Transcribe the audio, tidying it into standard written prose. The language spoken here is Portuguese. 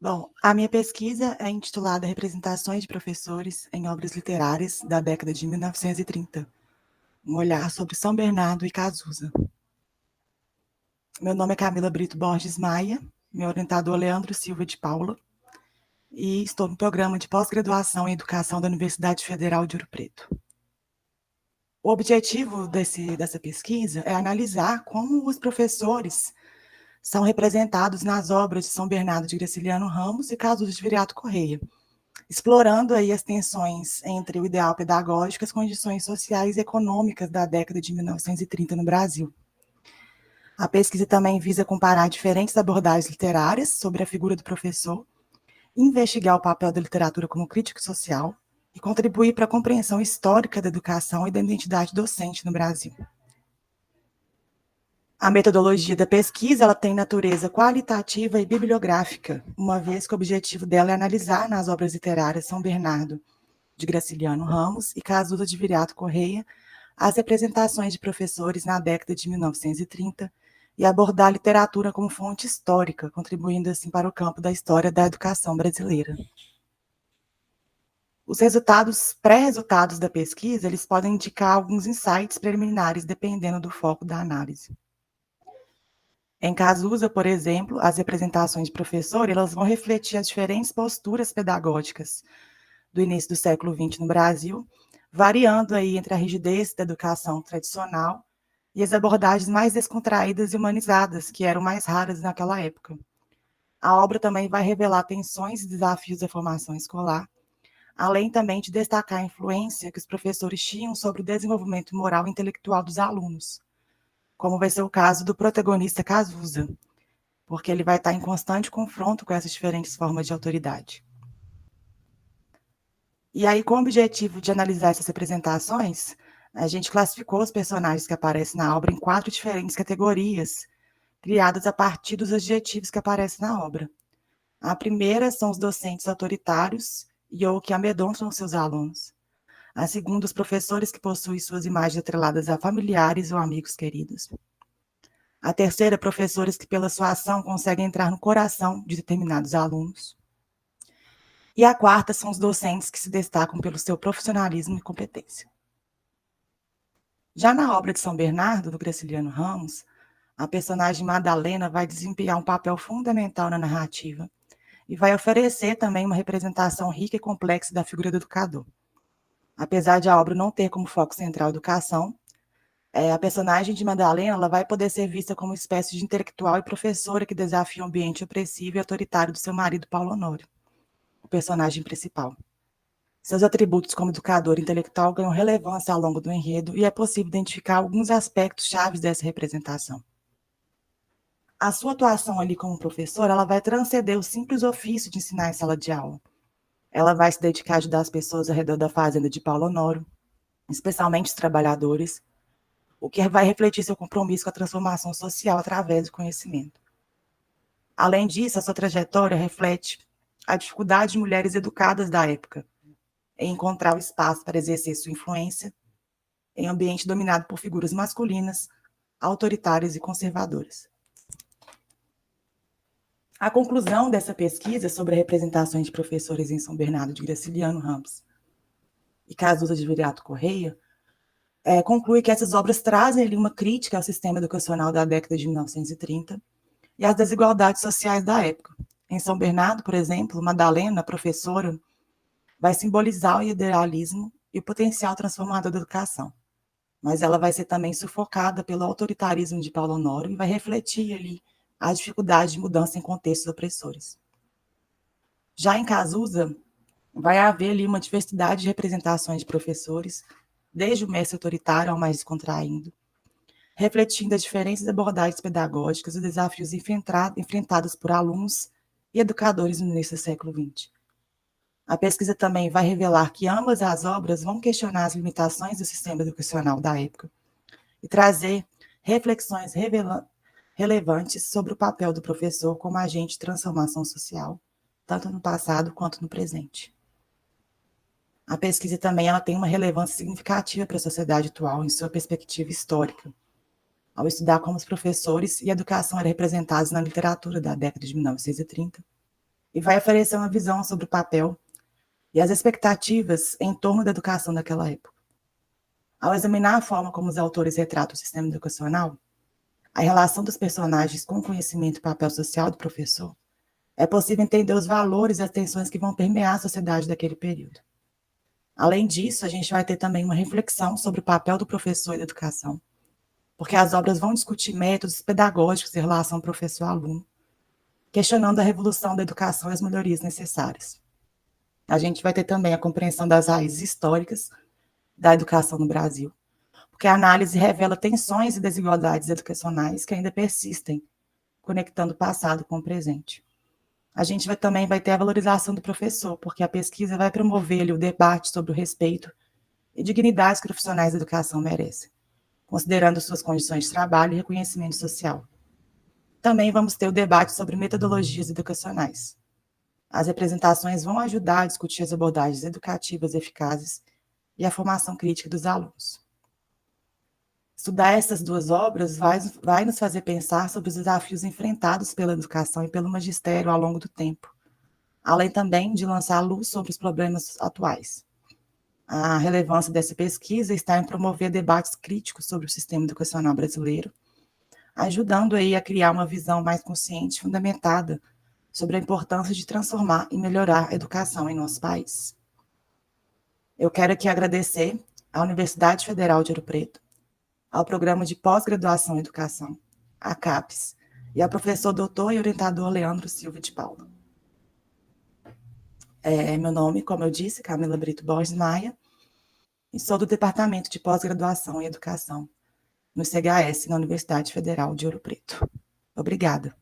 Bom, a minha pesquisa é intitulada Representações de Professores em Obras Literárias da década de 1930, um olhar sobre São Bernardo e Cazuza. Meu nome é Camila Brito Borges Maia, meu orientador é Leandro Silva de Paula, e estou no programa de pós-graduação em Educação da Universidade Federal de Ouro Preto. O objetivo dessa pesquisa é analisar como os professores são representados nas obras de São Bernardo de Graciliano Ramos e Cazuza de Viriato Correia, explorando aí as tensões entre o ideal pedagógico e as condições sociais e econômicas da década de 1930 no Brasil. A pesquisa também visa comparar diferentes abordagens literárias sobre a figura do professor, investigar o papel da literatura como crítica social e contribuir para a compreensão histórica da educação e da identidade docente no Brasil. A metodologia da pesquisa ela tem natureza qualitativa e bibliográfica, uma vez que o objetivo dela é analisar nas obras literárias São Bernardo de Graciliano Ramos e Cazuza de Viriato Correia as representações de professores na década de 1930 e abordar a literatura como fonte histórica, contribuindo assim para o campo da história da educação brasileira. Os pré-resultados da pesquisa, eles podem indicar alguns insights preliminares, dependendo do foco da análise. Em Cazuza, por exemplo, as representações de professor, elas vão refletir as diferentes posturas pedagógicas do início do século XX no Brasil, variando aí entre a rigidez da educação tradicional e as abordagens mais descontraídas e humanizadas, que eram mais raras naquela época. A obra também vai revelar tensões e desafios da formação escolar, além também de destacar a influência que os professores tinham sobre o desenvolvimento moral e intelectual dos alunos, como vai ser o caso do protagonista Cazuza, porque ele vai estar em constante confronto com essas diferentes formas de autoridade. E aí, com o objetivo de analisar essas representações, a gente classificou os personagens que aparecem na obra em 4 diferentes categorias, criadas a partir dos adjetivos que aparecem na obra. A primeira são os docentes autoritários e ou que amedrontam seus alunos. A segunda, os professores que possuem suas imagens atreladas a familiares ou amigos queridos. A terceira, professores que pela sua ação conseguem entrar no coração de determinados alunos. E a quarta são os docentes que se destacam pelo seu profissionalismo e competência. Já na obra de São Bernardo, do Graciliano Ramos, a personagem Madalena vai desempenhar um papel fundamental na narrativa e vai oferecer também uma representação rica e complexa da figura do educador. Apesar de a obra não ter como foco central a educação, a personagem de Madalena ela vai poder ser vista como uma espécie de intelectual e professora que desafia o ambiente opressivo e autoritário do seu marido Paulo Honório, o personagem principal. Seus atributos como educador e intelectual ganham relevância ao longo do enredo e é possível identificar alguns aspectos chaves dessa representação. A sua atuação ali como professora, ela vai transcender o simples ofício de ensinar em sala de aula. Ela vai se dedicar a ajudar as pessoas ao redor da fazenda de Paulo Honório, especialmente os trabalhadores, o que vai refletir seu compromisso com a transformação social através do conhecimento. Além disso, a sua trajetória reflete a dificuldade de mulheres educadas da época em encontrar o espaço para exercer sua influência em ambiente dominado por figuras masculinas, autoritárias e conservadoras. A conclusão dessa pesquisa sobre a representação de professores em São Bernardo de Graciliano Ramos e Cazuza de Viriato Correia conclui que essas obras trazem ali uma crítica ao sistema educacional da década de 1930 e às desigualdades sociais da época. Em São Bernardo, por exemplo, Madalena, professora, vai simbolizar o idealismo e o potencial transformador da educação, mas ela vai ser também sufocada pelo autoritarismo de Paulo Honório e vai refletir ali a dificuldade de mudança em contextos opressores. Já em Cazuza, vai haver ali uma diversidade de representações de professores, desde o mestre autoritário ao mais descontraído, refletindo as diferentes abordagens pedagógicas e desafios enfrentados por alunos e educadores no início do século XX. A pesquisa também vai revelar que ambas as obras vão questionar as limitações do sistema educacional da época e trazer reflexões relevantes sobre o papel do professor como agente de transformação social, tanto no passado quanto no presente. A pesquisa também ela tem uma relevância significativa para a sociedade atual em sua perspectiva histórica, ao estudar como os professores e a educação eram representados na literatura da década de 1930 e vai oferecer uma visão sobre o papel e as expectativas em torno da educação daquela época. Ao examinar a forma como os autores retratam o sistema educacional, a relação dos personagens com o conhecimento e papel social do professor, é possível entender os valores e as tensões que vão permear a sociedade daquele período. Além disso, a gente vai ter também uma reflexão sobre o papel do professor na educação, porque as obras vão discutir métodos pedagógicos em relação professor-aluno, questionando a revolução da educação e as melhorias necessárias. A gente vai ter também a compreensão das raízes históricas da educação no Brasil, porque a análise revela tensões e desigualdades educacionais que ainda persistem, conectando o passado com o presente. A gente também vai ter a valorização do professor, porque a pesquisa vai promover o debate sobre o respeito e dignidade que os profissionais da educação merecem, considerando suas condições de trabalho e reconhecimento social. Também vamos ter o debate sobre metodologias educacionais. As representações vão ajudar a discutir as abordagens educativas eficazes e a formação crítica dos alunos. Estudar essas duas obras vai nos fazer pensar sobre os desafios enfrentados pela educação e pelo magistério ao longo do tempo, além também de lançar luz sobre os problemas atuais. A relevância dessa pesquisa está em promover debates críticos sobre o sistema educacional brasileiro, ajudando aí a criar uma visão mais consciente e fundamentada sobre a importância de transformar e melhorar a educação em nosso país. Eu quero aqui agradecer à Universidade Federal de Ouro Preto, ao Programa de Pós-Graduação em Educação, a CAPES, e ao professor doutor e orientador Leandro Silva de Paula. Meu nome, como eu disse, Camila Brito Borges Maia, e sou do Departamento de Pós-Graduação em Educação, no CHS, na Universidade Federal de Ouro Preto. Obrigada.